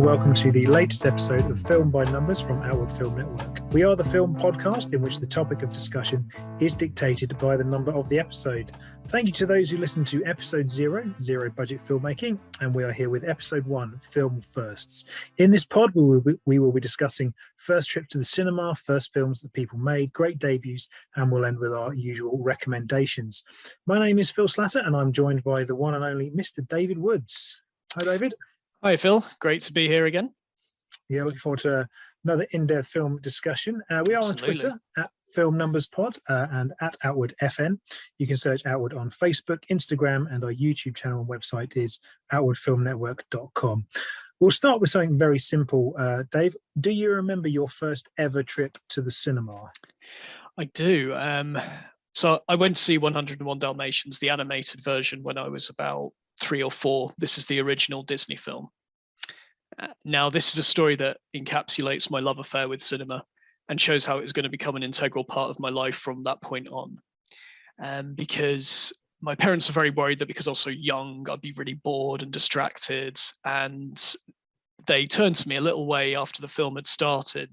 welcome to the latest episode of Film by Numbers from Outward Film Network. We are the film podcast in which the topic of discussion is dictated by the number of the episode. Thank you to those who listened to episode 0 budget filmmaking, and we are here with episode 1, film firsts. In this pod, we will be discussing first trip to the cinema, first films that people made, great debuts, and we'll end with our usual recommendations. My name is Phil Slatter, and I'm joined by the one and only Mr. David Woods. Hi, David. Hi, Phil. Great to be here again. Yeah, looking forward to another in-depth film discussion. We are on Twitter at Film Numbers Pod and at Outward FN. You can search Outward on Facebook, Instagram, and our YouTube channel and website is outwardfilmnetwork.com. We'll start with something very simple. Dave, do you remember your first ever trip to the cinema? I do. So I went to see 101 Dalmatians, the animated version, when I was about 3 or 4. This is the original Disney film. Now, this is a story that encapsulates my love affair with cinema and shows how it was going to become an integral part of my life from that point on. Because my parents were very worried that because I was so young, I'd be really bored and distracted. And they turned to me a little way after the film had started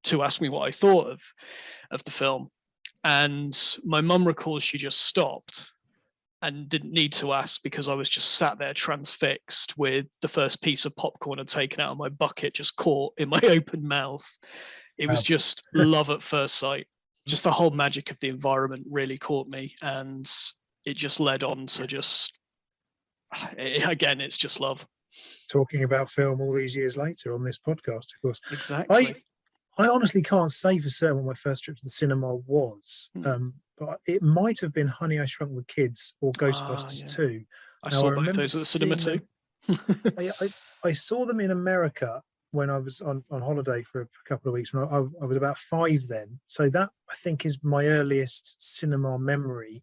to ask me what I thought of the film. And my mum recalls she just stopped and didn't need to ask because I was just sat there transfixed with the first piece of popcorn I'd taken out of my bucket just caught in my open mouth. It was just love at first sight. Just the whole magic of the environment really caught me, and it just led on to again, it's just love. Talking about film all these years later on this podcast, of course. Exactly. I honestly can't say for certain what my first trip to the cinema was. But it might have been Honey, I Shrunk the Kids or Ghostbusters 2. I saw both those at the cinema too. I saw them in America when I was on holiday for a couple of weeks. When I was about 5 then. So that, I think, is my earliest cinema memory.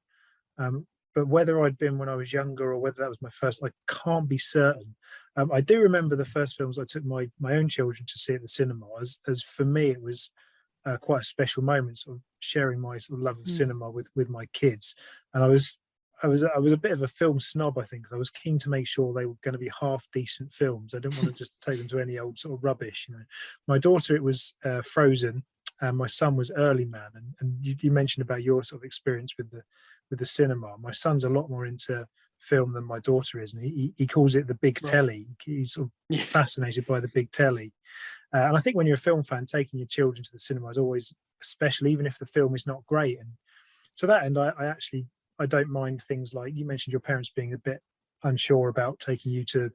But whether I'd been when I was younger or whether that was my first, I can't be certain. I do remember the first films I took my own children to see at the cinema. As for me, it was quite a special moment, sort of sharing my sort of love of cinema with my kids. And I was a bit of a film snob, I think, because I was keen to make sure they were going to be half decent films. I didn't want to just take them to any old sort of rubbish. You know, my daughter, it was Frozen, and my son was Early Man. And you mentioned about your sort of experience with the cinema. My son's a lot more into film than my daughter is, and he calls it the big telly. He's sort of fascinated by the big telly. And I think when you're a film fan, taking your children to the cinema is always special, even if the film is not great. And to that end, I don't mind things like, you mentioned your parents being a bit unsure about taking you to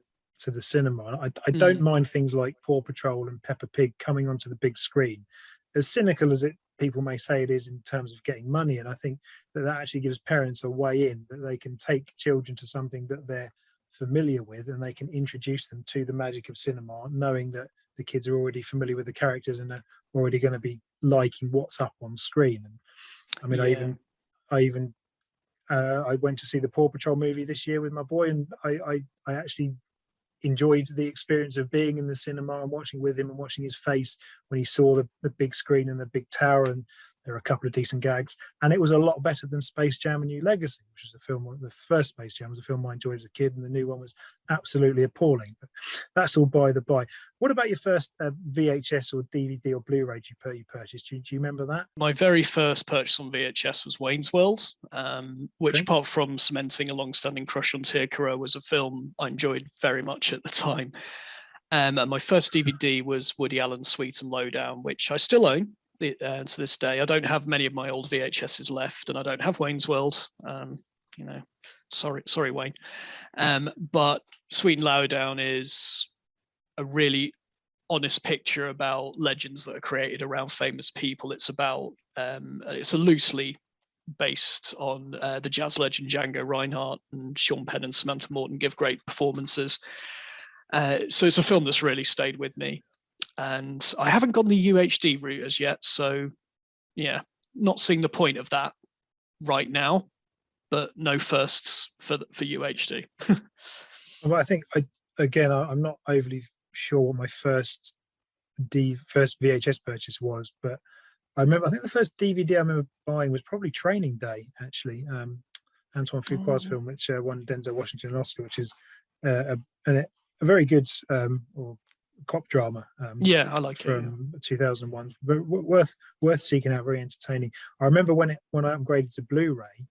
the cinema. I don't mind things like Paw Patrol and Peppa Pig coming onto the big screen. As cynical as people may say it is in terms of getting money, and I think that actually gives parents a way in, that they can take children to something that they're familiar with and they can introduce them to the magic of cinema, knowing that the kids are already familiar with the characters and are already going to be liking what's up on screen. And I mean, I went to see the Paw Patrol movie this year with my boy, and I actually enjoyed the experience of being in the cinema and watching with him and watching his face when he saw the big screen and the big tower, and there were a couple of decent gags, and it was a lot better than Space Jam: A New Legacy, which was a film. The first Space Jam was a film I enjoyed as a kid, and the new one was absolutely appalling. But that's all by the by. What about your first VHS or DVD or Blu-ray you purchased? Do you remember that? My very first purchase on VHS was Wayne's World, which, apart from cementing a long-standing crush on Tia, was a film I enjoyed very much at the time. And my first DVD was Woody Allen's Sweet and Lowdown, which I still own to this day. I don't have many of my old VHSs left, and I don't have Wayne's World. Sorry, Wayne. But Sweet and Lowdown is a really honest picture about legends that are created around famous people. It's about it's a loosely based on the jazz legend Django Reinhardt, and Sean Penn and Samantha Morton give great performances. So it's a film that's really stayed with me. And I haven't gone the UHD route as yet, so yeah, not seeing the point of that right now, but no firsts for UHD. Well, I think I'm not overly sure what my first VHS purchase was, but I think the first DVD I remember buying was probably Training Day, actually. Antoine Fuqua's film, which won Denzel Washington an Oscar, which is a very good, or cop drama. Yeah, I like it. From 2001, but worth seeking out. Very entertaining. I remember when I upgraded to Blu-ray,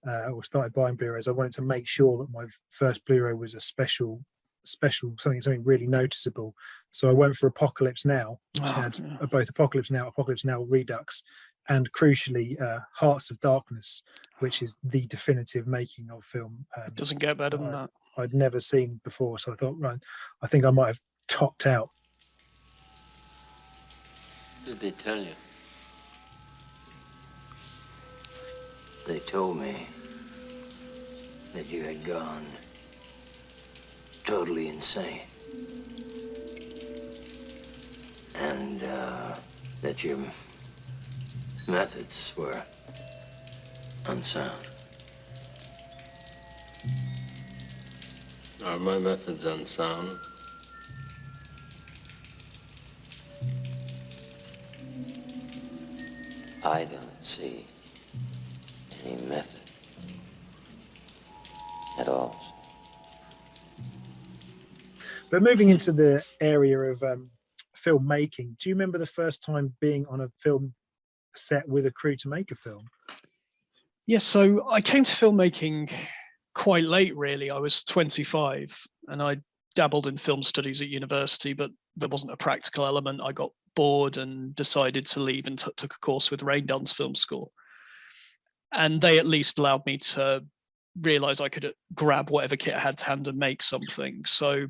or started buying Blu-rays, I wanted to make sure that my first Blu-ray was a special something really noticeable. So I went for Apocalypse Now, which had both Apocalypse Now Redux, and crucially Hearts of Darkness, which is the definitive making of film. It doesn't get better than that. I'd never seen before, so I thought, right, I think I might have topped out. What did they tell you? They told me that you had gone totally insane. And that your methods were unsound. Are my methods unsound? I don't see any method at all. But moving into the area of filmmaking, do you remember the first time being on a film set with a crew to make a film? Yes, so I came to filmmaking quite late, really. I was 25 and I dabbled in film studies at university, but there wasn't a practical element. I got bored and decided to leave and took a course with Raindance Film School. And they at least allowed me to realize I could grab whatever kit I had to hand and make something. So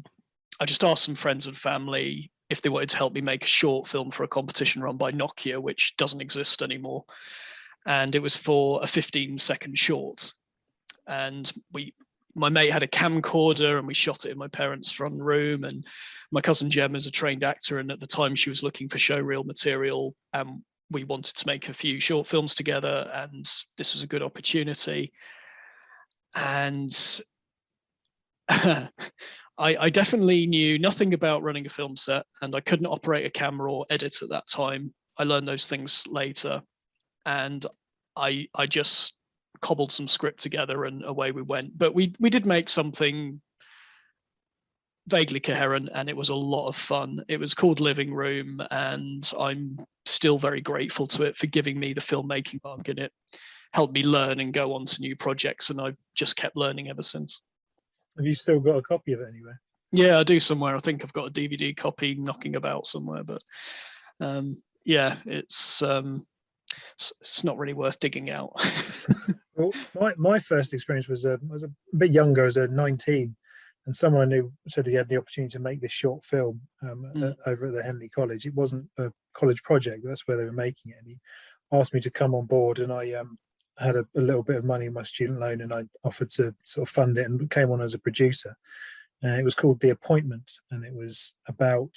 I just asked some friends and family if they wanted to help me make a short film for a competition run by Nokia, which doesn't exist anymore. And it was for a 15-second short. And my mate had a camcorder and we shot it in my parents' front room. And my cousin Jem is a trained actor. And at the time she was looking for showreel material. And we wanted to make a few short films together. And this was a good opportunity. And I definitely knew nothing about running a film set, and I couldn't operate a camera or edit at that time. I learned those things later. And I just cobbled some script together and away we went. But we did make something vaguely coherent, and it was a lot of fun. It was called Living Room, and I'm still very grateful to it for giving me the filmmaking bug, and it helped me learn and go on to new projects, and I've just kept learning ever since. Have you still got a copy of it anywhere? Yeah, I do somewhere. I think I've got a DVD copy knocking about somewhere, but yeah, it's not really worth digging out. Well, my first experience was I was a bit younger, I was 19, and someone I knew said he had the opportunity to make this short film over at the Henley College. It wasn't a college project, but that's where they were making it. And he asked me to come on board, and I had a little bit of money in my student loan, and I offered to sort of fund it and came on as a producer. It was called The Appointment, and it was about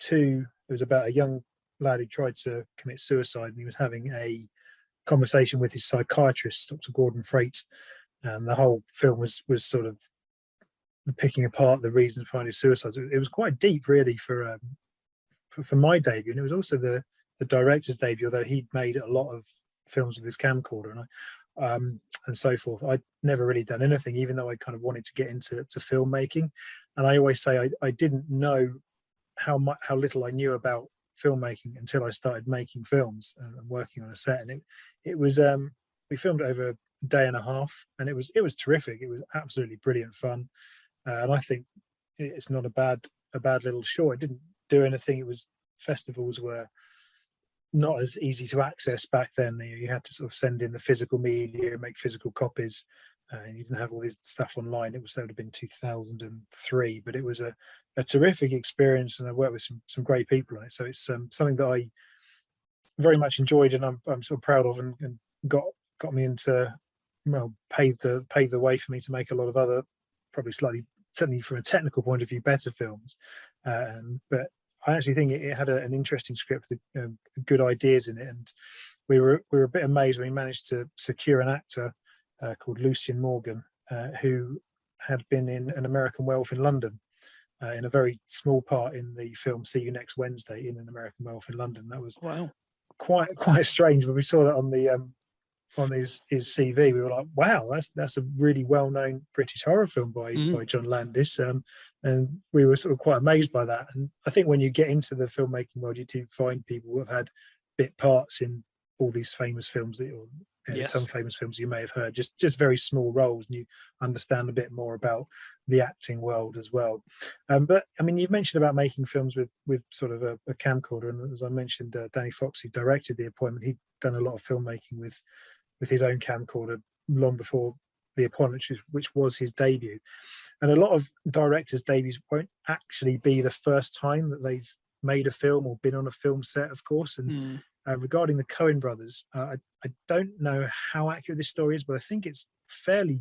a young lad who tried to commit suicide, and he was having a conversation with his psychiatrist, Dr. Gordon Freight, and the whole film was sort of picking apart the reasons behind his suicide. So it was quite deep, really, for my debut, and it was also the director's debut, although he'd made a lot of films with his camcorder and so forth. I'd never really done anything, even though I kind of wanted to get into filmmaking. And I always say I didn't know how little I knew about filmmaking until I started making films and working on a set. And it was we filmed it over a day and a half, and it was terrific. It was absolutely brilliant fun, and I think it's not a bad little short. It didn't do anything. It was festivals were not as easy to access back then. You had to sort of send in the physical media, make physical copies, and you didn't have all this stuff online. It would have been 2003, but it was a terrific experience, and I worked with some great people on it. So it's something that I very much enjoyed, and I'm sort of proud of, and got me into, well, paved the way for me to make a lot of other, probably certainly from a technical point of view, better films. But I actually think it had an interesting script with good ideas in it, and we were a bit amazed when we managed to secure an actor called Lucian Morgan, who had been in An American Werewolf in London, in a very small part in the film See You Next Wednesday in An American Werewolf in London. That was wow, quite strange when we saw that on the on his CV. We were like, wow, that's a really well-known British horror film by John Landis, and we were sort of quite amazed by that. And I think when you get into the filmmaking world, you do find people who have had bit parts in all these famous films some famous films you may have heard, just very small roles, and you understand a bit more about the acting world as well. But I mean, you've mentioned about making films with sort of a camcorder, and as I mentioned, Danny Fox, who directed The Appointment, he'd done a lot of filmmaking with his own camcorder long before The Appointment, which was his debut. And a lot of directors' debuts won't actually be the first time that they've made a film or been on a film set, of course. And regarding the Coen brothers, I don't know how accurate this story is, but I think it's fairly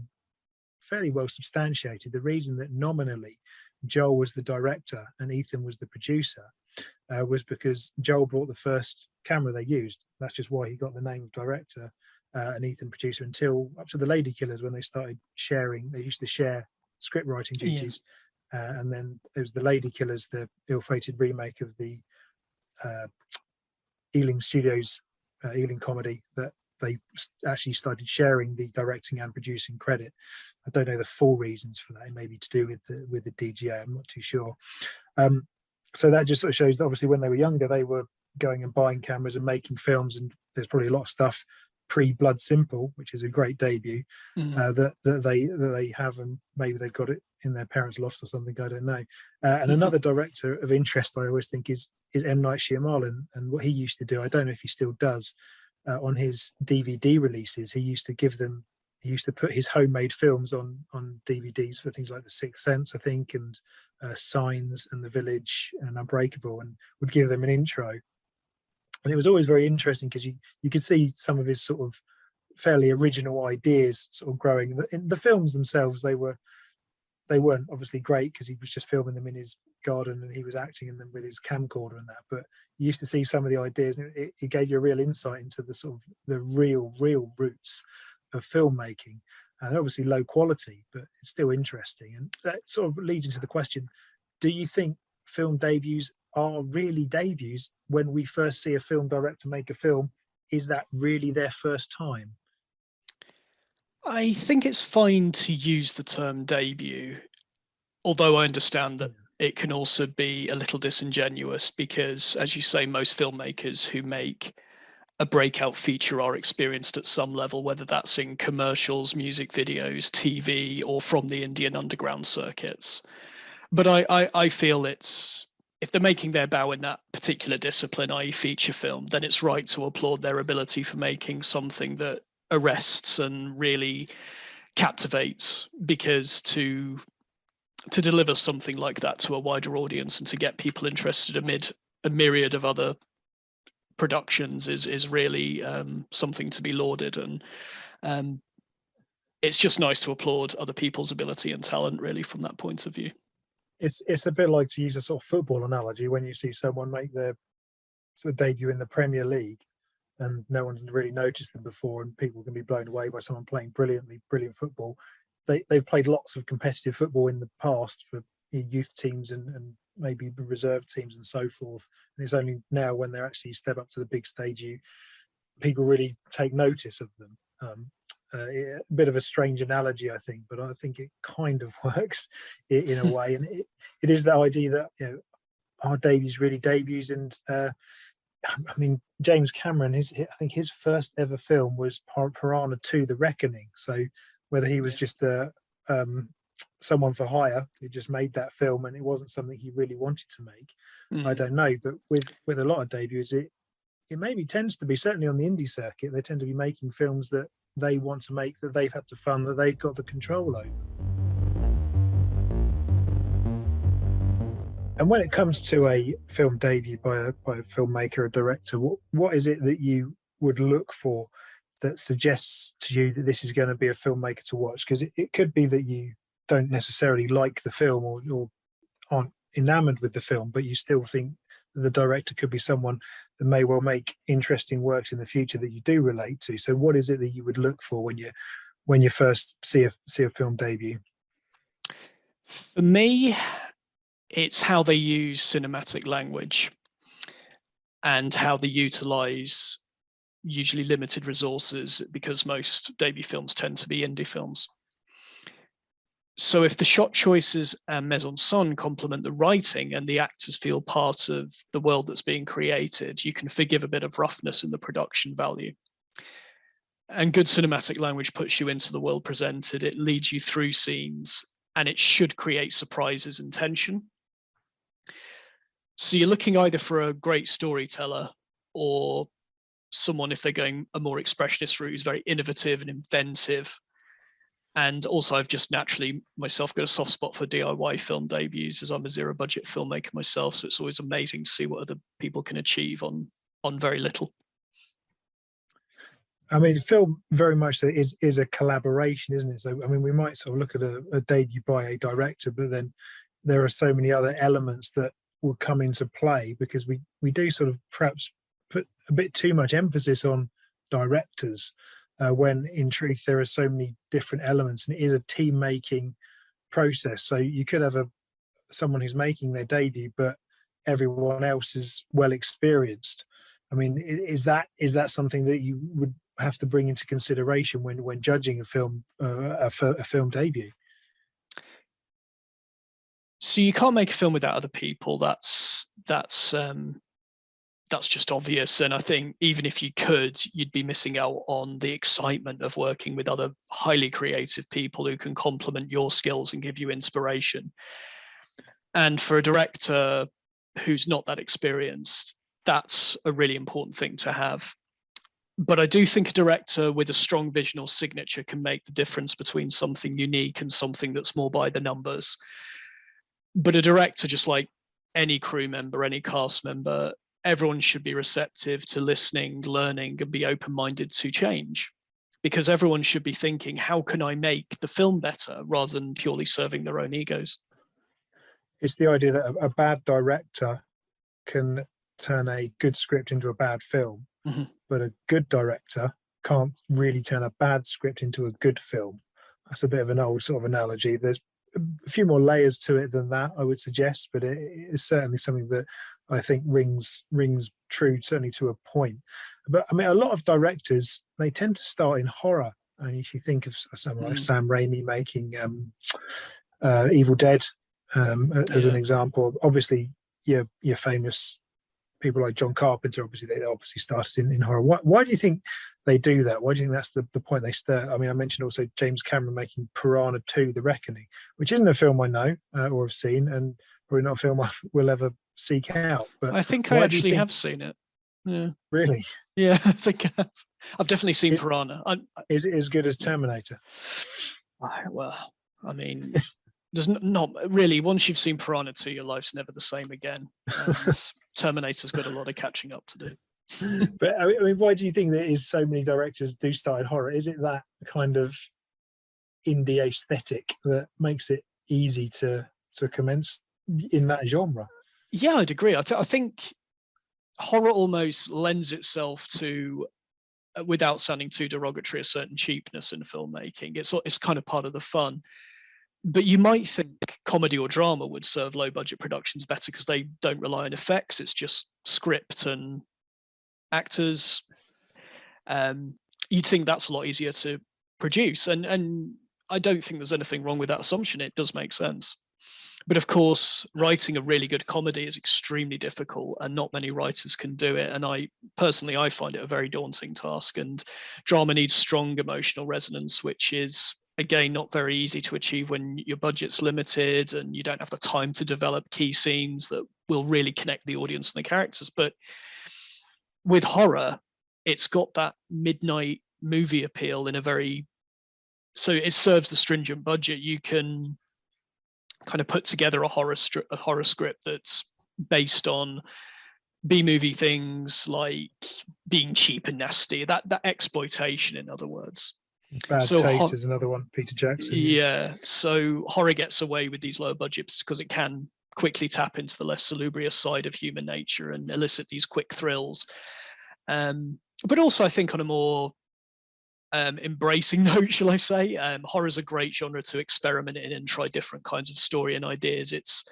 well substantiated. The reason that nominally Joel was the director and Ethan was the producer was because Joel brought the first camera they used. That's just why he got the name of director and Ethan producer, until up to the Lady Killers, when they started sharing. They used to share script writing duties. And then it was the Lady Killers, the ill-fated remake of the Ealing Studios Ealing comedy, that they actually started sharing the directing and producing credit. I don't know the full reasons for that. It may be to do with the DGA. I'm not too sure. So that just sort of shows that obviously when they were younger, they were going and buying cameras and making films, and there's probably a lot of stuff pre-Blood Simple, which is a great debut, that they have, and maybe they've got it in their parents' loft or something. I don't know. And another director of interest I always think is M. Night Shyamalan, and what he used to do. I don't know if he still does. On his DVD releases, he used to put his homemade films on DVDs for things like The Sixth Sense, I think, and Signs and The Village and Unbreakable, and would give them an intro. And it was always very interesting because you could see some of his sort of fairly original ideas sort of growing. In the films themselves, they weren't obviously great because he was just filming them in his garden and he was acting in them with his camcorder and that. But you used to see some of the ideas, and it gave you a real insight into the sort of the real roots of filmmaking. And obviously low quality, but it's still interesting. And that sort of leads into the question: do you think film debuts are really debuts? When we first see a film director make a film, is that really their first time? I think it's fine to use the term debut, although I understand that it can also be a little disingenuous because, as you say, most filmmakers who make a breakout feature are experienced at some level, whether that's in commercials, music videos, TV, or from the Indian underground circuits. But I feel it's, if they're making their bow in that particular discipline, i.e. feature film, then it's right to applaud their ability for making something that arrests and really captivates, because to deliver something like that to a wider audience and to get people interested amid a myriad of other productions is really something to be lauded. And it's just nice to applaud other people's ability and talent, really, from that point of view. It's a bit like, to use a sort of football analogy, when you see someone make their sort of debut in the Premier League and no one's really noticed them before, and people can be blown away by someone playing brilliant football. They've played lots of competitive football in the past for youth teams and maybe reserve teams and so forth. And it's only now when they actually step up to the big stage, people really take notice of them. A bit of a strange analogy, I think, but I think it kind of works in a way. And it is that idea that, our debuts really debuts. And I mean, James Cameron, I think his first ever film was Piranha 2: The Reckoning. So whether he was just someone for hire who just made that film and it wasn't something he really wanted to make, I don't know. But with a lot of debuts, it maybe tends to be, certainly on the indie circuit, they tend to be making films that they want to make, that they've had to fund, that they've got the control over. And when it comes to a film debut by a filmmaker, a director, what is it that you would look for that suggests to you that this is going to be a filmmaker to watch? Because it could be that you don't necessarily like the film or aren't enamored with the film, but you still think the director could be someone that may well make interesting works in the future that you do relate to. So what is it that you would look for when you first see a film debut? For me, it's how they use cinematic language and how they utilize usually limited resources, because most debut films tend to be indie films. So if the shot choices and mise-en-scène complement the writing and the actors feel part of the world that's being created, you can forgive a bit of roughness in the production value. And good cinematic language puts you into the world presented. It leads you through scenes, and it should create surprises and tension. So you're looking either for a great storyteller or someone, if they're going a more expressionist route, who's very innovative and inventive. And also, I've just naturally myself got a soft spot for DIY film debuts, as I'm a zero budget filmmaker myself. So it's always amazing to see what other people can achieve on very little. I mean, film very much so is a collaboration, isn't it? So, I mean, we might sort of look at a debut by a director, but then there are so many other elements that will come into play, because we do sort of perhaps put a bit too much emphasis on directors, when in truth there are so many different elements, and it is a team making process. So you could have someone who's making their debut, but everyone else is well experienced. I mean, is that something that you would have to bring into consideration when judging a film debut? So you can't make a film without other people. That's just obvious. And I think even if you could, you'd be missing out on the excitement of working with other highly creative people who can complement your skills and give you inspiration. And for a director who's not that experienced, that's a really important thing to have. But I do think a director with a strong vision or signature can make the difference between something unique and something that's more by the numbers. But a director, just like any crew member, any cast member, everyone should be receptive to listening, learning, and be open-minded to change. Because everyone should be thinking, how can I make the film better, rather than purely serving their own egos? It's the idea that a bad director can turn a good script into a bad film, but a good director can't really turn a bad script into a good film. That's a bit of an old sort of analogy. There's a few more layers to it than that, I would suggest, but it is certainly something that I think rings true, certainly to a point. But I mean, a lot of directors, they tend to start in horror. And if you think of someone like Sam Raimi making Evil Dead as an example, obviously your famous people like John Carpenter, they obviously started in horror. Why do you think they do that? Why do you think that's the point they start? I mean, I mentioned also James Cameron making Piranha 2: The Reckoning, which isn't a film I know or have seen, and probably not a film I will ever seek out. But I think I actually have seen it. Yeah. Really? Yeah, I think I've definitely seen Piranha. Is it as good as Terminator? Well, I mean, there's not really. Once you've seen Piranha 2, your life's never the same again. Terminator's got a lot of catching up to do. But I mean, why do you think there is so many directors do start in horror? Is it that kind of indie aesthetic that makes it easy to commence in that genre? Yeah, I'd agree. I think horror almost lends itself to, without sounding too derogatory, a certain cheapness in filmmaking. It's kind of part of the fun. But you might think comedy or drama would serve low budget productions better because they don't rely on effects. It's just script and actors. You'd think that's a lot easier to produce. And I don't think there's anything wrong with that assumption. It does make sense. But of course, writing a really good comedy is extremely difficult, and not many writers can do it. And I find it a very daunting task. And drama needs strong emotional resonance, which is, again, not very easy to achieve when your budget's limited and you don't have the time to develop key scenes that will really connect the audience and the characters. But with horror, it's got that midnight movie appeal so it serves the stringent budget. You can kind of put together a horror script that's based on B-movie things like being cheap and nasty, that exploitation, in other words. Bad Taste is another one, Peter Jackson. Yeah, so horror gets away with these low budgets because it can quickly tap into the less salubrious side of human nature and elicit these quick thrills. But also, I think on a more embracing note, shall I say, horror is a great genre to experiment in and try different kinds of story and ideas. It's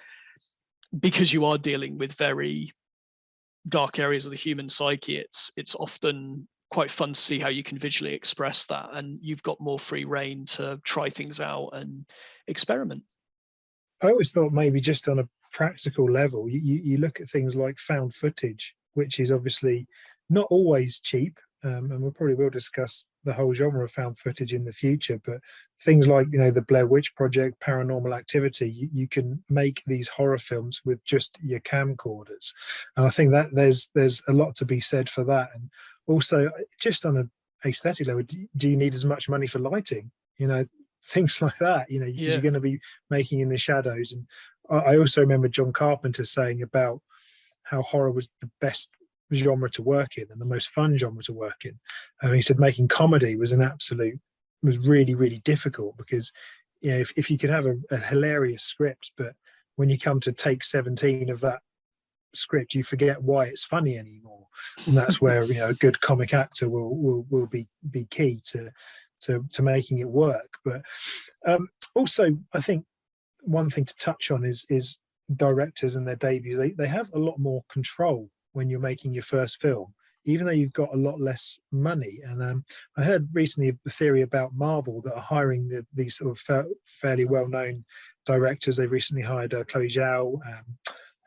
because you are dealing with very dark areas of the human psyche. It's often quite fun to see how you can visually express that, and you've got more free reign to try things out and experiment. I always thought maybe just on a practical level, you look at things like found footage, which is obviously not always cheap, and we probably will discuss the whole genre of found footage in the future. But things like, you know, the Blair Witch Project, Paranormal Activity, you can make these horror films with just your camcorders, and I think that there's a lot to be said for that. And also, just on a aesthetic level, do you need as much money for lighting? You know, things like that. You know, because you're going to be making in the shadows. And I also remember John Carpenter saying about how horror was the best genre to work in and the most fun genre to work in. He said making comedy was really, really difficult, because, you know, if you could have a hilarious script, but when you come to take 17 of that script, you forget why it's funny anymore. And that's where, you know, a good comic actor will be key to making it work. But also, I think one thing to touch on is directors and their debuts. They have a lot more control when you're making your first film, even though you've got a lot less money. And I heard recently the theory about Marvel that are hiring these sort of fairly well-known directors. They recently hired Chloe Zhao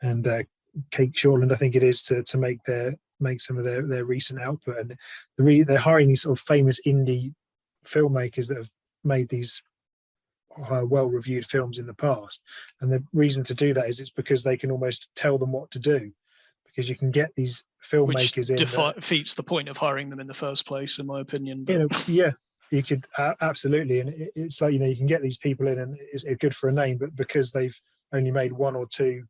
and Kate Shortland, I think it is, to make some of their recent output. And they're hiring these sort of famous indie filmmakers that have made these well-reviewed films in the past. And the reason to do that is it's because they can almost tell them what to do, because you can get these filmmakers which defeats the point of hiring them in the first place, in my opinion. But... You know, yeah, you could absolutely, and it's like, you know, you can get these people in, and it's good for a name, but because they've only made one or two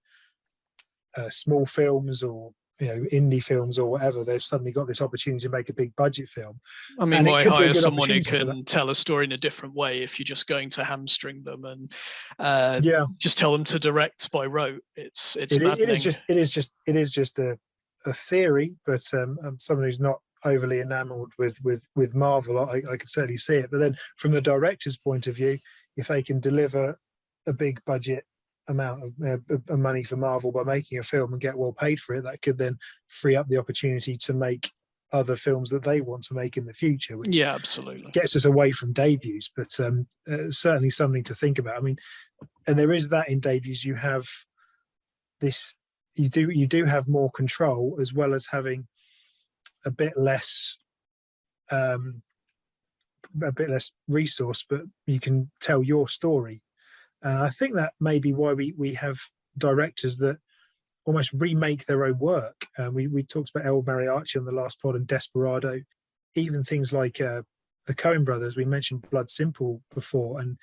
small films, or, you know, indie films or whatever, they've suddenly got this opportunity to make a big budget film. I mean, why hire someone who can tell a story in a different way if you're just going to hamstring them and just tell them to direct by rote? It's maddening. It is just a theory, but someone who's not overly enamored with Marvel, I could certainly see it. But then from the director's point of view, if they can deliver a big budget amount of money for Marvel by making a film and get well paid for it, that could then free up the opportunity to make other films that they want to make in the future, which absolutely gets us away from debuts. But certainly something to think about. I mean, and there is that in debuts, you have this, you do have more control, as well as having a bit less resource, but you can tell your story. I think that may be why we have directors that almost remake their own work. We talked about El Mariachi on the last pod, and Desperado, even things like the Coen brothers. We mentioned Blood Simple before, and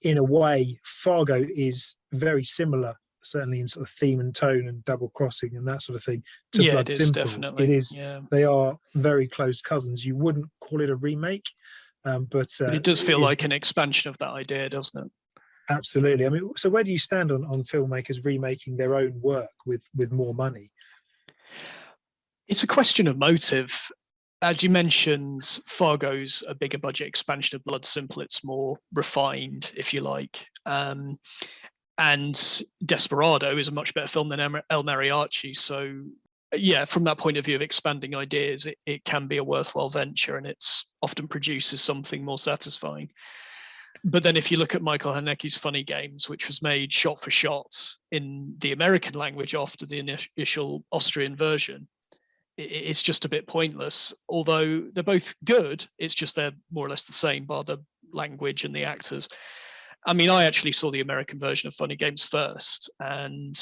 in a way, Fargo is very similar, certainly in sort of theme and tone and double crossing and that sort of thing, to Blood Simple. Definitely. It is. Yeah. They are very close cousins. You wouldn't call it a remake, but it does feel like an expansion of that idea, doesn't it? Absolutely. I mean, so where do you stand on filmmakers remaking their own work with more money? It's a question of motive. As you mentioned, Fargo's a bigger budget expansion of Blood Simple. It's more refined, if you like. And Desperado is a much better film than El Mariachi. So, yeah, from that point of view of expanding ideas, it can be a worthwhile venture, and it's often produces something more satisfying. But then if you look at Michael Haneke's Funny Games, which was made shot for shot in the American language after the initial Austrian version, it's just a bit pointless. Although they're both good, it's just they're more or less the same, bar the language and the actors. I mean, I actually saw the American version of Funny Games first, and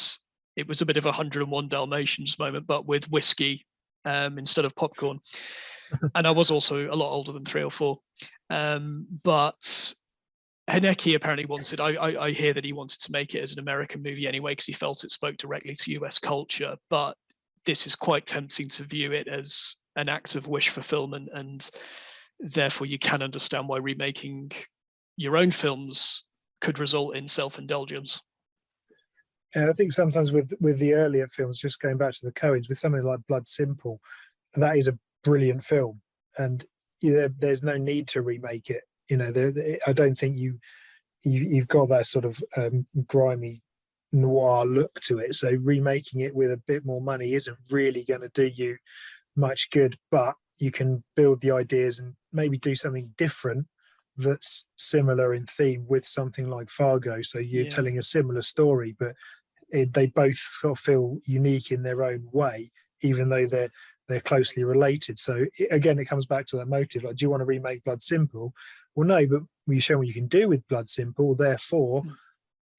it was a bit of a 101 Dalmatians moment, but with whiskey instead of popcorn. And I was also a lot older than 3 or 4. But Haneke apparently wanted, I hear that he wanted to make it as an American movie anyway, because he felt it spoke directly to US culture. But this is quite tempting to view it as an act of wish fulfillment, and therefore you can understand why remaking your own films could result in self-indulgence. Yeah, I think sometimes with the earlier films, just going back to the Coens, with something like Blood Simple, that is a brilliant film, and there's no need to remake it. You know, I don't think you've got that sort of grimy noir look to it. So remaking it with a bit more money isn't really going to do you much good. But you can build the ideas and maybe do something different that's similar in theme with something like Fargo. So you're telling a similar story, but they both sort of feel unique in their own way, even though they're closely related. So again, it comes back to that motive. Like, do you want to remake Blood Simple? Well, no, but you show what you can do with Blood Simple. Therefore,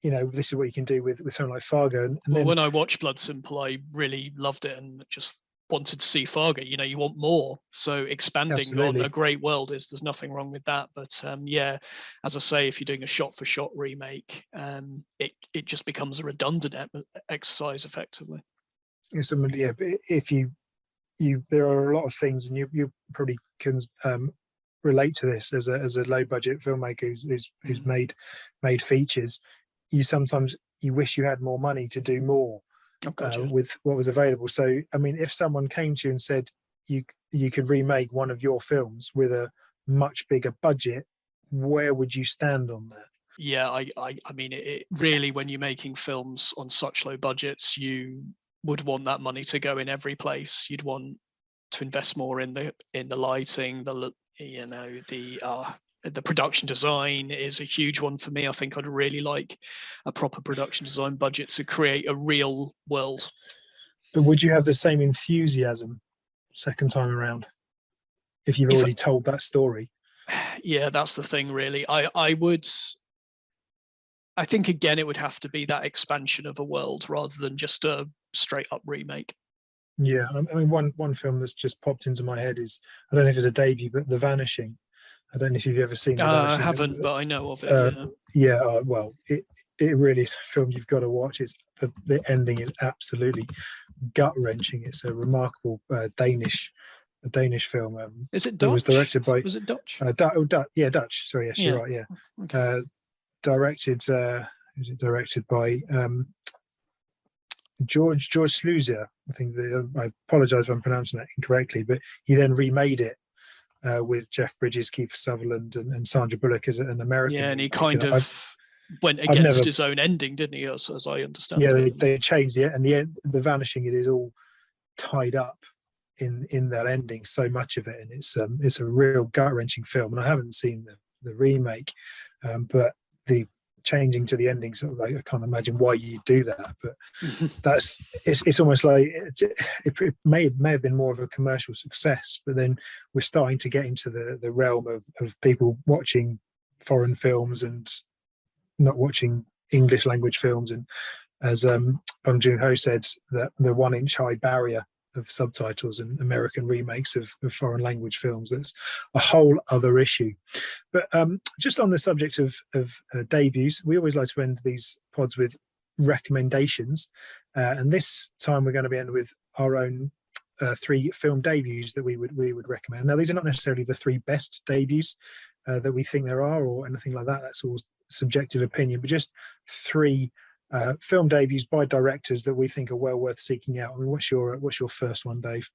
this is what you can do with something like Fargo. And well, when I watched Blood Simple, I really loved it and just wanted to see Fargo. You want more. So expanding on a great world there's nothing wrong with that. But as I say, if you're doing a shot-for-shot remake, it just becomes a redundant exercise effectively. But if you there are a lot of things, and you probably can relate to this as a low budget filmmaker who's made features. You sometimes wish you had more money to do more with what was available. So I mean, if someone came to you and said you could remake one of your films with a much bigger budget, where would you stand on that? Yeah, I mean, it really, when you're making films on such low budgets, you would want that money to go in every place. You'd want to invest more in the lighting, the production design is a huge one for me. I think I'd really like a proper production design budget to create a real world. But would you have the same enthusiasm second time around if you've already told that story? Yeah, that's the thing, really. I would. I think, again, it would have to be that expansion of a world rather than just a straight up remake. Yeah, I mean, one film that's just popped into my head is, I don't know if it's a debut, but The Vanishing. I don't know if you've ever seen The Vanishing. I haven't, but I know of it. Well, it really is a film you've got to watch. It's the ending is absolutely gut wrenching. It's a remarkable Danish film. Is it Dutch? It was directed by. Was it Dutch? Dutch. Sorry, yes, you're right. Yeah, okay. Directed. Was it directed by George Sluizer? I think. I apologise if I'm pronouncing that incorrectly, but he then remade it with Jeff Bridges, Kiefer Sutherland, and Sandra Bullock as an American. Yeah, and he kind of went against his own ending, didn't he? As I understand. Yeah, they changed it, and the Vanishing. It is all tied up in that ending. So much of it, and it's a real gut wrenching film. And I haven't seen the remake, but the changing to the ending, sort of like, I can't imagine why you do that, but it's almost like it may have been more of a commercial success, but then we're starting to get into the realm of people watching foreign films and not watching English language films, and as Bong Joon-ho said, that the 1 inch high barrier of subtitles and American remakes of foreign language films. That's a whole other issue. But just on the subject of debuts, we always like to end these pods with recommendations. And this time we're going to be ending with our own 3 film debuts that we would recommend. Now, these are not necessarily the 3 best debuts that we think there are or anything like that. That's all subjective opinion, but just 3 film debuts by directors that we think are well worth seeking out. I mean, what's your first one, Dave?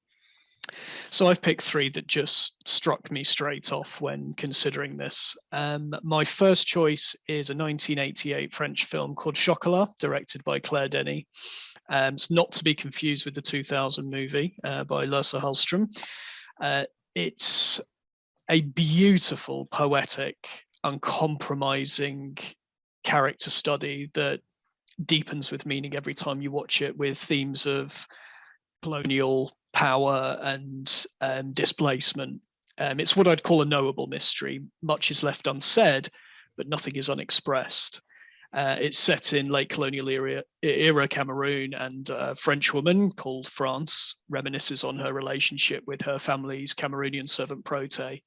So I've picked 3 that just struck me straight off when considering this. My first choice is a 1988 French film called Chocolat, directed by Claire Denis. It's not to be confused with the 2000 movie by Lasse Hallström. It's a beautiful, poetic, uncompromising character study that deepens with meaning every time you watch it, with themes of colonial power and displacement. It's what I'd call a knowable mystery. Much is left unsaid, but nothing is unexpressed. It's set in late colonial era Cameroon, and a French woman called France reminisces on her relationship with her family's Cameroonian servant Prote.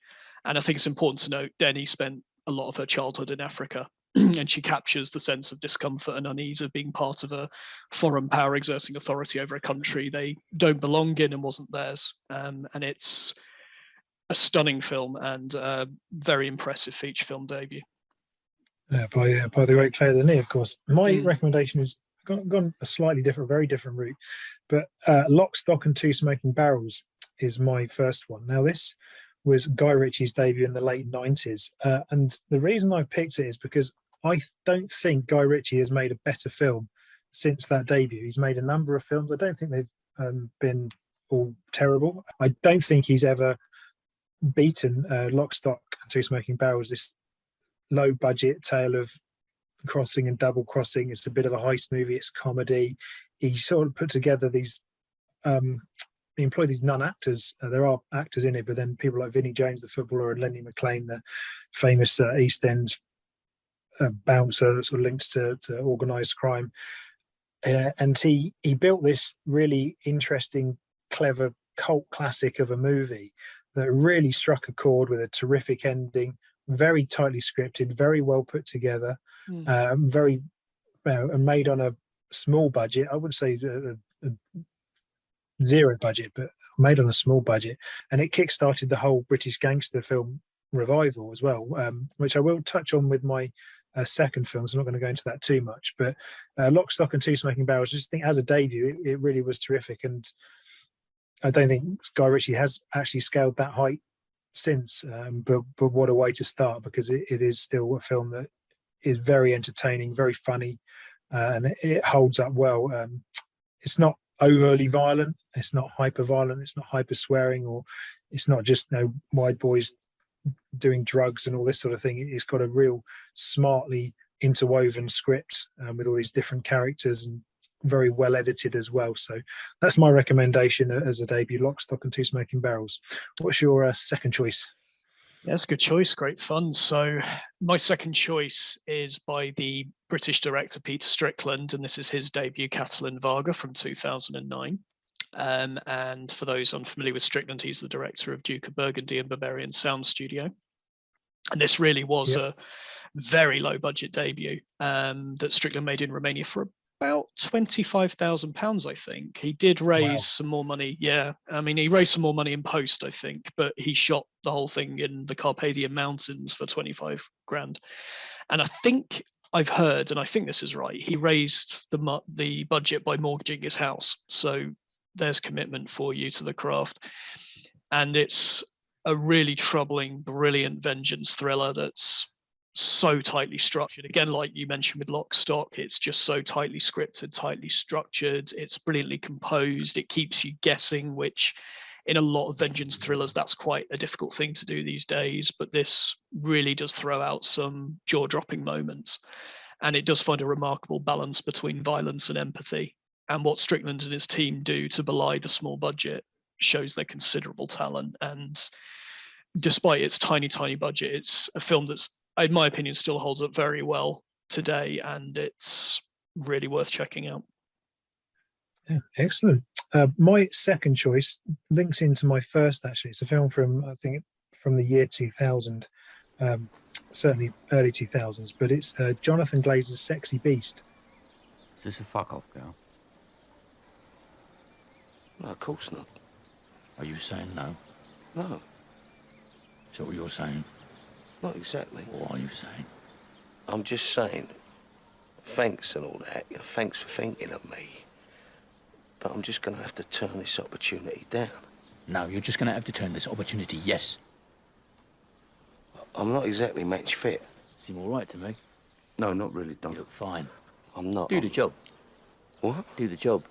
And I think it's important to note, Denis spent a lot of her childhood in Africa, and she captures the sense of discomfort and unease of being part of a foreign power exerting authority over a country they don't belong in and wasn't theirs. And it's a stunning film and a very impressive feature film debut. By the great Claire Denis, of course. My recommendation is gone a slightly different, very different route, but Lock, Stock and Two Smoking Barrels is my first one. Now, this was Guy Ritchie's debut in the late 90s, and the reason I picked it is because I don't think Guy Ritchie has made a better film since that debut. He's made a number of films. I don't think they've been all terrible. I don't think he's ever beaten Lock, Stock and Two Smoking Barrels, this low budget tale of crossing and double crossing. It's a bit of a heist movie. It's comedy. He sort of put together these. He employed these non-actors. There are actors in it, but then people like Vinnie Jones, the footballer, and Lenny McLean, the famous East End bouncer that sort of links to organised crime. And he built this really interesting, clever cult classic of a movie that really struck a chord with a terrific ending, very tightly scripted, very well put together, very made on a small budget. I wouldn't say a zero budget, but made on a small budget, and it kick-started the whole British gangster film revival as well, which I will touch on with my second film, so I'm not going to go into that too much. But Lock, Stock and Two Smoking Barrels, I just think as a debut, it really was terrific, and I don't think Guy Ritchie has actually scaled that height since. But what a way to start, because it is still a film that is very entertaining, very funny, and it holds up well. It's not overly violent, it's not hyper violent, it's not hyper swearing, or it's not just wide boys doing drugs and all this sort of thing. It's got a real smartly interwoven script with all these different characters, and very well edited as well. So that's my recommendation as a debut, Lock, Stock and Two Smoking Barrels. What's your second choice? Yeah, that's a good choice. Great fun. So my second choice is by the British director Peter Strickland, and this is his debut, Catalan Varga, from 2009. And for those unfamiliar with Strickland, he's the director of Duke of Burgundy and Bavarian Sound Studio. And this really was a very low budget debut that Strickland made in Romania for about £25,000, I think. He did raise some more money. Yeah, I mean, he raised some more money in post, I think, but he shot the whole thing in the Carpathian Mountains for 25 grand. And I think I've heard, and I think this is right, he raised the budget by mortgaging his house. So there's commitment for you to the craft. And it's a really troubling, brilliant vengeance thriller that's so tightly structured. Again, like you mentioned with Lock, Stock, it's just so tightly scripted, tightly structured. It's brilliantly composed. It keeps you guessing, which in a lot of vengeance thrillers, that's quite a difficult thing to do these days. But this really does throw out some jaw-dropping moments. And it does find a remarkable balance between violence and empathy. And what Strickland and his team do to belie the small budget shows their considerable talent. And despite its tiny, tiny budget, it's a film that's, in my opinion, still holds up very well today, and it's really worth checking out. Yeah, excellent. My second choice links into my first, actually. It's a film from, I think, from the year 2000, certainly early 2000s, but it's Jonathan Glazer's Sexy Beast. Is this a fuck-off girl? No, of course not. Are you saying no? No, Is that what you're saying? not exactly. What are you saying? I'm just saying, thanks and all that. Thanks for thinking of me. But I'm just going to have to turn this opportunity down. No, you're just going to have to turn this opportunity, yes. I'm not exactly match fit. Seem all right to me. No, not really, Don. You look fine. I'm not. Do the job. What? Do the job.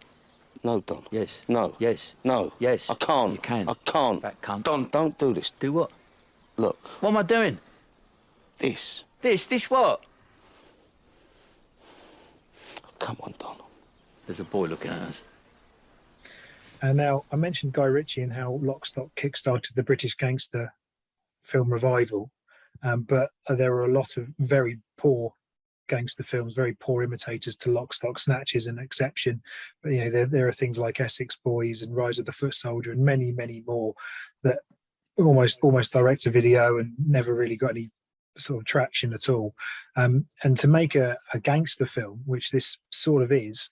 No, Don. Yes. No. Yes. No. Yes. I can't. You can. I can't. That cunt. Don, don't do this. Do what? Look, What am I doing? this. This what? Come on, Don. There's a boy looking at us. And now, I mentioned Guy Ritchie and how Lock, Stock kickstarted the British gangster film revival, but there are a lot of very poor gangster films, very poor imitators to Lock, Stock. Snatch is an exception, but there are things like Essex Boys and Rise of the Foot Soldier and many, many more that almost direct to video and never really got any sort of traction at all. And to make a gangster film, which this sort of is,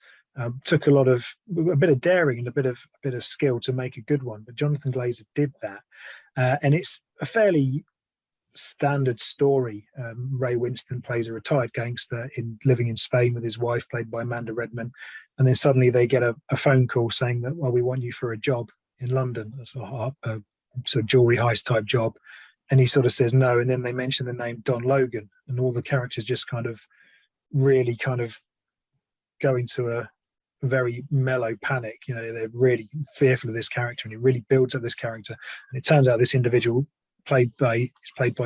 took a bit of daring and a bit of skill to make a good one. But Jonathan Glazer did that, and it's a fairly standard story. Ray Winston plays a retired gangster living in Spain with his wife, played by Amanda Redman, and then suddenly they get a phone call saying that, well, we want you for a job in London, a sort of jewelry heist type job. And he sort of says no, and then they mention the name Don Logan, and all the characters just really go into a very mellow panic. They're really fearful of this character, and it really builds up this character. And it turns out this individual played by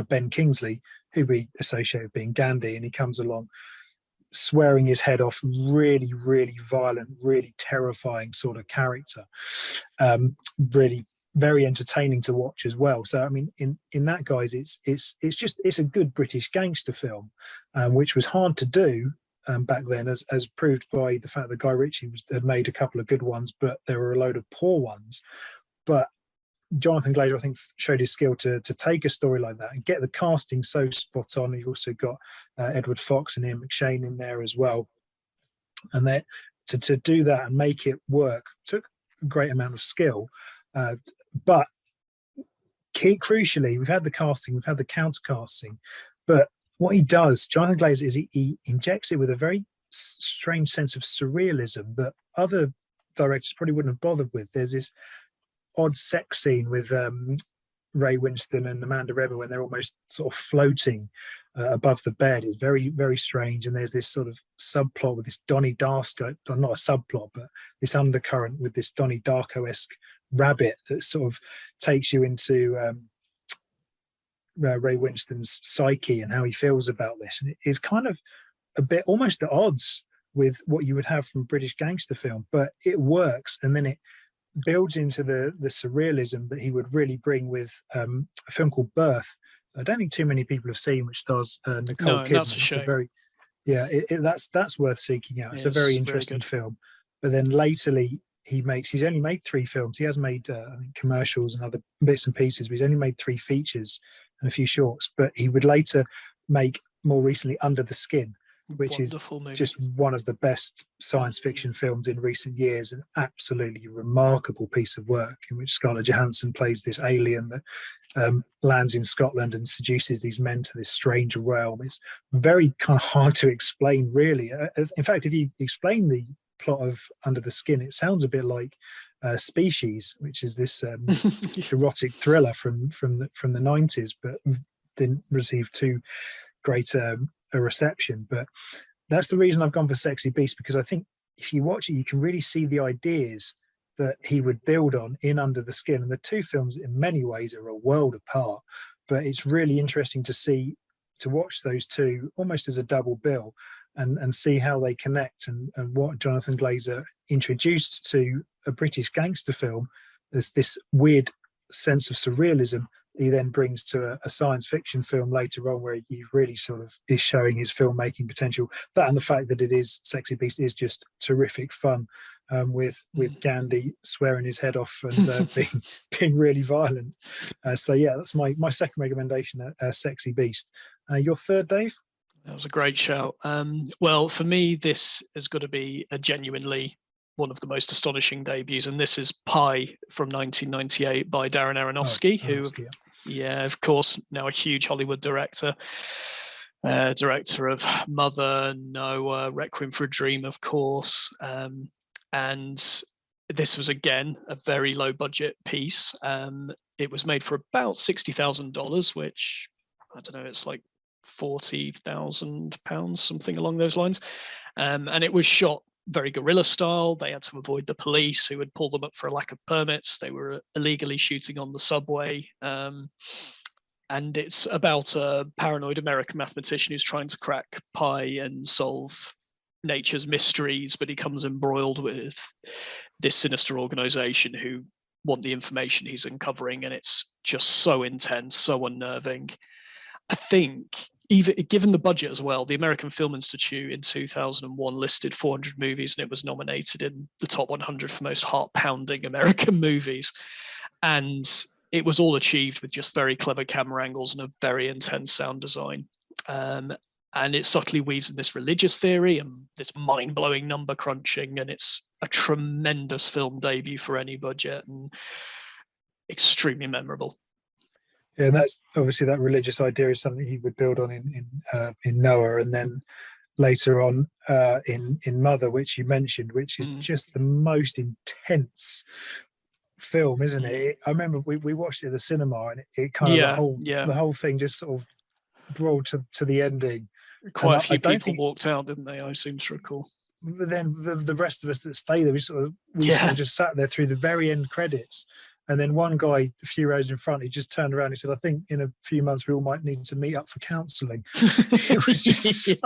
Ben Kingsley, who we associate with being Gandhi, and he comes along swearing his head off, really, really violent, really terrifying sort of character. Really very entertaining to watch as well. So I mean, in that, guys, it's a good British gangster film, which was hard to do back then, as proved by the fact that Guy Ritchie had made a couple of good ones, but there were a load of poor ones. But Jonathan Glazer, I think, showed his skill to take a story like that and get the casting so spot on. You've also got Edward Fox and Ian McShane in there as well, and that to do that and make it work took a great amount of skill. But crucially, we've had the casting, we've had the counter casting, but what he does, Jonathan Glazer, is he injects it with a very strange sense of surrealism that other directors probably wouldn't have bothered with. There's this odd sex scene with Ray Winstone and Amanda Rebber when they're almost sort of floating above the bed. It's very, very strange. And there's this sort of subplot with this Donnie Darko, not a subplot, but this undercurrent with this Donnie Darko-esque rabbit that sort of takes you into Ray Winstone's psyche and how he feels about this. And it is kind of a bit almost at odds with what you would have from a British gangster film, but it works. And then it builds into the surrealism that he would really bring with a film called Birth. I don't think too many people have seen, which stars Nicole Kidman. That's a shame. That's worth seeking out. It's a very interesting film. But then latterly, he's only made 3 films. He has made I think commercials and other bits and pieces, but he's only made 3 features and a few shorts. But he would later make, more recently, Under the Skin, which Wonderful is movie. Just one of the best science fiction films in recent years, an absolutely remarkable piece of work in which Scarlett Johansson plays this alien that lands in Scotland and seduces these men to this strange realm. It's very kind of hard to explain, really. In fact, if you explain the plot of Under the Skin, it sounds a bit like Species, which is this erotic thriller from the 90s, but didn't receive too great a reception. But that's the reason I've gone for Sexy Beast, because I think if you watch it, you can really see the ideas that he would build on in Under the Skin. And the 2 films in many ways are a world apart, but it's really interesting to watch those 2 almost as a double bill and see how they connect, and what Jonathan Glazer introduced to a British gangster film. There's this weird sense of surrealism he then brings to a science fiction film later on, where he really sort of is showing his filmmaking potential. That, and the fact that it is Sexy Beast, is just terrific fun, with Gandhi swearing his head off and being really violent. So yeah, that's my second recommendation, Sexy Beast. Your third, Dave? That was a great shout. Well, for me, this has got to be a genuinely one of the most astonishing debuts, and this is Pi from 1998 by Darren Aronofsky, of course, now a huge Hollywood director, director of Mother, Noah, Requiem for a Dream, of course, and this was again a very low budget piece. It was made for about $60,000, which I don't know, it's like £40,000, something along those lines, and it was shot very guerrilla style. They had to avoid the police, who would pull them up for a lack of permits. They were illegally shooting on the subway, and it's about a paranoid American mathematician who's trying to crack pi and solve nature's mysteries, but he comes embroiled with this sinister organization who want the information he's uncovering, and it's just so intense, so unnerving. I think, even given the budget as well, the American Film Institute in 2001 listed 400 movies, and it was nominated in the top 100 for most heart-pounding American movies. And it was all achieved with just very clever camera angles and a very intense sound design. And it subtly weaves in this religious theory and this mind-blowing number crunching, and it's a tremendous film debut for any budget and extremely memorable. Yeah, and that's obviously, that religious idea is something he would build on in Noah, and then later on in Mother, which you mentioned, which is just the most intense film, isn't it? I remember we watched it at the cinema, and it kind of the whole thing just sort of brought to the ending. Quite a few people walked out, didn't they? I seem to recall. But then the rest of us that stayed there, we sort of just sat there through the very end credits. And then one guy a few rows in front, he just turned around and he said, I think in a few months we all might need to meet up for counselling. It was just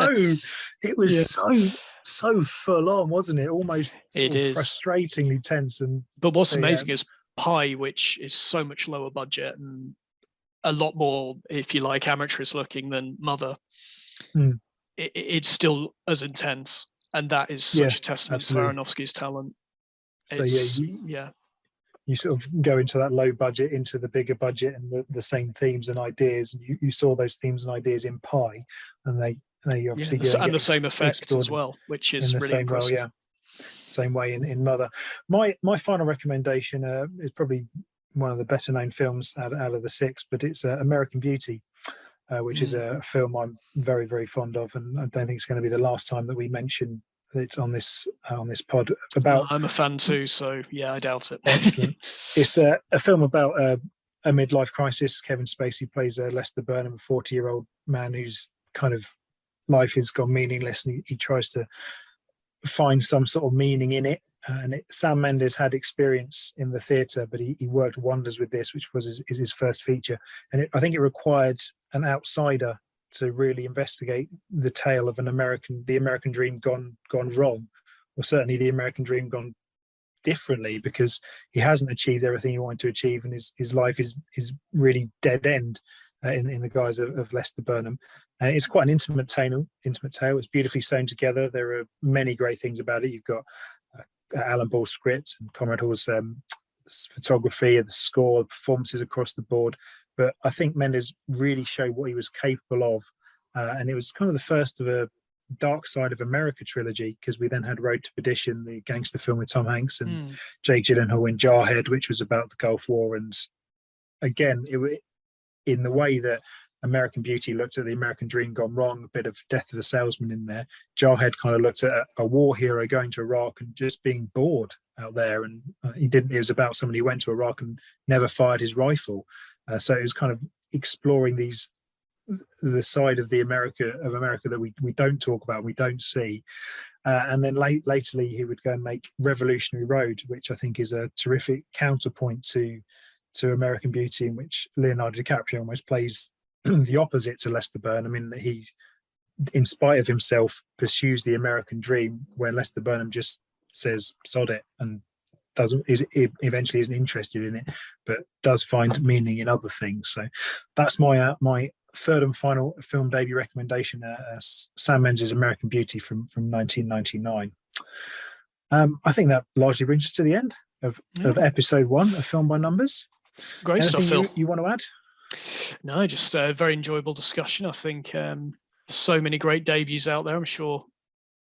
so full on, wasn't it? Almost It is frustratingly tense. But what's amazing is Pi, which is so much lower budget and a lot more, if you like, amateurish looking than Mother. It's still as intense, and that is such a testament to Aronofsky's talent. So you sort of go into that low budget, into the bigger budget, and the same themes and ideas. And you saw those themes and ideas in Pi, and they obviously and the same effects as well, which is really impressive. Same way in Mother. My final recommendation is probably one of the better known films out of the 6, but it's American Beauty, which is a film I'm very, very fond of, and I don't think it's going to be the last time that we mention it on this pod. About I'm a fan too, so yeah, I doubt it. Excellent. It's a film about a midlife crisis. Kevin Spacey plays Lester Burnham, a 40-year-old man whose kind of life has gone meaningless, and he tries to find some sort of meaning in it. Sam Mendes had experience in the theatre, but he worked wonders with this, which was his first feature. And I think it required an outsider to really investigate the tale of the American dream gone wrong, or certainly the American dream gone differently, because he hasn't achieved everything he wanted to achieve, and his life is really dead end in the guise of Lester Burnham. And it's quite an intimate tale. It's beautifully sewn together. There are many great things about it. You've got Alan Ball's script and Conrad Hall's photography, and the score, the performances across the board. But I think Mendes really showed what he was capable of. And it was kind of the first of a Dark Side of America trilogy, because we then had Road to Perdition, the gangster film with Tom Hanks and Jake Gyllenhaal in Jarhead, which was about the Gulf War. And again, in the way that American Beauty looked at the American dream gone wrong, a bit of Death of a Salesman in there, Jarhead kind of looked at a war hero going to Iraq and just being bored out there. And it was about somebody who went to Iraq and never fired his rifle. So it was kind of exploring the side of America that we don't talk about, we don't see. And then latterly he would go and make Revolutionary Road, which I think is a terrific counterpoint to American Beauty, in which Leonardo DiCaprio almost plays the opposite to Lester Burnham, in that he, in spite of himself, pursues the American dream, where Lester Burnham just says sod it and eventually isn't interested in it, but does find meaning in other things. So that's my third and final film debut recommendation, Sam Mendes' American Beauty from 1999. I think that largely brings us to the end of episode 1 of Film by Numbers. Great Anything stuff, Phil. You want to add? No, just a very enjoyable discussion. I think there's so many great debuts out there. I'm sure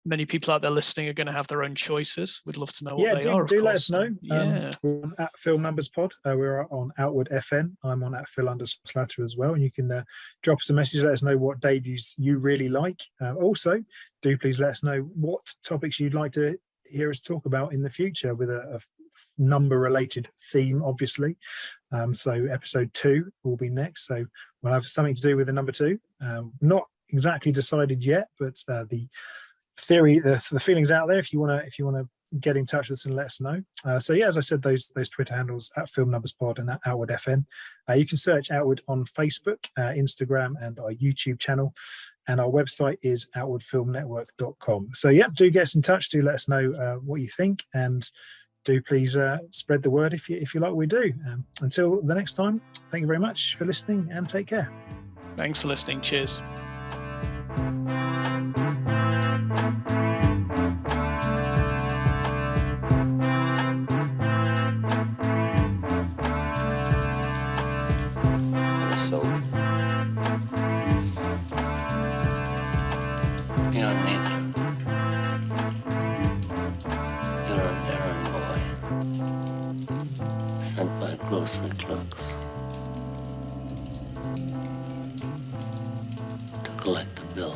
many people out there listening are going to have their own choices. We'd love to know what they are. Do let us know. Yeah. We're on at Film Numbers Pod. We're on Outward FN. I'm on at Phil_Slatter as well. And you can drop us a message, let us know what debuts you really like. Also, do please let us know what topics you'd like to hear us talk about in the future, with a number related theme, obviously. So episode 2 will be next. So we'll have something to do with the number 2. Not exactly decided yet, but the theory, the feelings out there. If you want to get in touch with us and let us know. So yeah, as I said, those Twitter handles at Film Numbers Pod and at Outward FN. You can search Outward on Facebook, Instagram, and our YouTube channel. And our website is outwardfilmnetwork.com. So yeah, do get us in touch. Do let us know what you think, and do please spread the word if you like what we do. Until the next time, thank you very much for listening, and take care. Thanks for listening. Cheers. So, you're neither. You're an errand boy, sent by grocery clerks to collect a bill.